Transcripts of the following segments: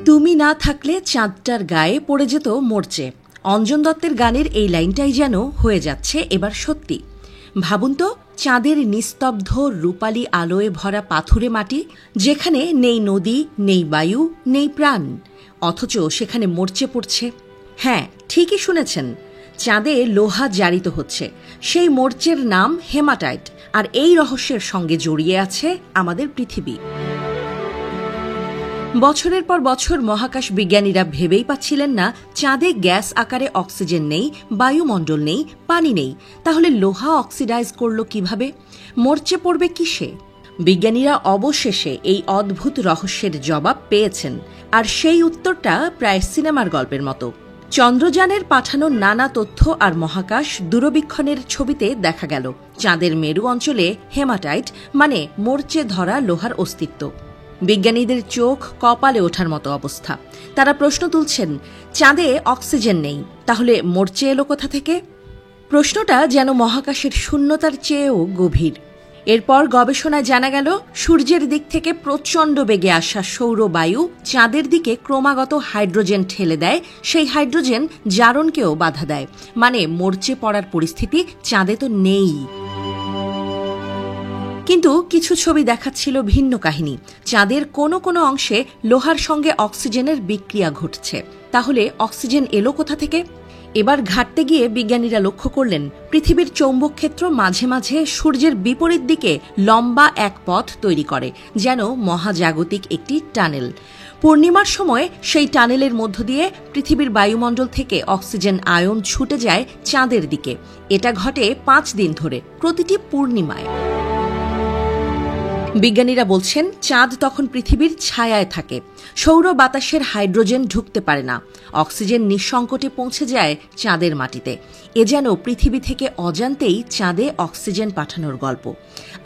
তুমি না থাকলে চাঁদটার গায়ে পড়ে যেত মরচে। অঞ্জন দত্তের গানের এই লাইনটাই যেন হয়ে যাচ্ছে এবার সত্যি। ভাবুন তো, চাঁদের নিস্তব্ধ রূপালী আলোয় ভরা পাথুরে মাটি, যেখানে নেই নদী, নেই বায়ু, নেই প্রাণ, অথচ সেখানে মরচে পড়ছে। হ্যাঁ, ঠিকই শুনেছেন, চাঁদে লোহা জারিত হচ্ছে। সেই মরচের নাম হেমাটাইট, আর এই রহস্যের সঙ্গে জড়িয়ে আছে আমাদের পৃথিবী। বছরের পর বছর মহাকাশ বিজ্ঞানীরা ভেবেই পাচ্ছিলেন না চাঁদে গ্যাস আকারে অক্সিজেন নেই, বায়ুমণ্ডল নেই, পানি নেই। তাহলে লোহা অক্সিডাইজ করল কিভাবে? মরচে পড়বে কিসে? বিজ্ঞানীরা অবশেষে এই অদ্ভুত রহস্যের জবাব পেয়েছেন, আর সেই উত্তরটা প্রায় সিনেমার গল্পের মতো। চন্দ্রযানের পাঠানো নানা তথ্য আর মহাকাশ দূরবীক্ষণের ছবিতে দেখা গেল চাঁদের মেরু অঞ্চলে হেমাটাইট মানে মরচে ধরা লোহার অস্তিত্ব। বিজ্ঞানীদের চোখ কপালে ওঠার মতো অবস্থা। তারা প্রশ্ন তুলছেন, চাঁদে অক্সিজেন নেই, তাহলে মরচে এলো কোথা থেকে? প্রশ্নটা যেন মহাকাশের শূন্যতার চেয়েও গভীর। এরপর গবেষণায় জানা গেল সূর্যের দিক থেকে প্রচণ্ড বেগে আসা সৌর বায়ু চাঁদের দিকে ক্রমাগত হাইড্রোজেন ঠেলে দেয়। সেই হাইড্রোজেন জারণকেও বাধা দেয়, মানে মরচে পড়ার পরিস্থিতি চাঁদে তো নেই। কিন্তু কিছু ছবি দেখাচ্ছিল ভিন্ন কাহিনী। চাঁদের কোনো কোনো অংশে লোহার সঙ্গে অক্সিজেনের বিক্রিয়া ঘটছে। তাহলে অক্সিজেন এলো কোথা থেকে? এবার ঘাঁটতে গিয়ে বিজ্ঞানীরা লক্ষ্য করলেন পৃথিবীর চৌম্বক ক্ষেত্র মাঝে মাঝে সূর্যের বিপরীত দিকে লম্বা এক পথ তৈরি করে, যেন মহাজাগতিক একটি টানেল। পূর্ণিমার সময় সেই টানেলের মধ্য দিয়ে পৃথিবীর বায়ুমণ্ডল থেকে অক্সিজেন আয়ন ছুটে যায় চাঁদের দিকে। এটা ঘটে 5 দিন ধরে, প্রতিটি পূর্ণিমায়। বিজ্ঞানীরা বলছেন চাঁদ তখন পৃথিবীর ছায়ায় থাকে। সৌর বাতাসের হাইড্রোজেন ঢুকতে পারে না, অক্সিজেন নিঃসংকটে পৌঁছে যায় চাঁদের মাটিতে। এ যেন পৃথিবী থেকে অজান্তেই চাঁদে অক্সিজেন পাঠানোর গল্প।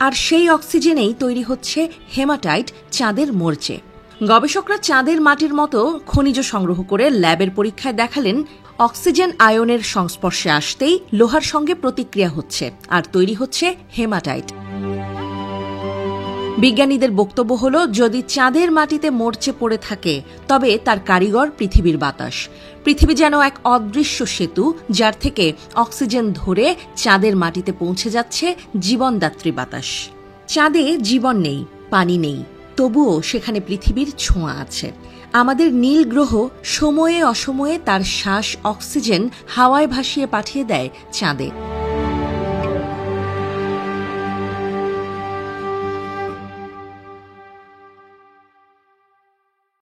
আর সেই অক্সিজেনেই তৈরি হচ্ছে হেমাটাইট, চাঁদের মরচে। গবেষকরা চাঁদের মাটির মতো খনিজ সংগ্রহ করে ল্যাবের পরীক্ষায় দেখালেন অক্সিজেন আয়নের সংস্পর্শে আসতেই লোহার সঙ্গে প্রতিক্রিয়া হচ্ছে, আর তৈরি হচ্ছে হেমাটাইট। বিজ্ঞানীদের বক্তব্য হল, যদি চাঁদের মাটিতে মরচে পড়ে থাকে তবে তার কারিগর পৃথিবীর বাতাস। পৃথিবী যেন এক অদৃশ্য সেতু, যার থেকে অক্সিজেন ধরে চাঁদের মাটিতে পৌঁছে যাচ্ছে জীবনদাত্রী বাতাস। চাঁদে জীবন নেই, পানি নেই, তবুও সেখানে পৃথিবীর ছোঁয়া আছে। আমাদের নীল গ্রহ সময়ে অসময়ে তার শ্বাস অক্সিজেন হাওয়ায় ভাসিয়ে পাঠিয়ে দেয় চাঁদে।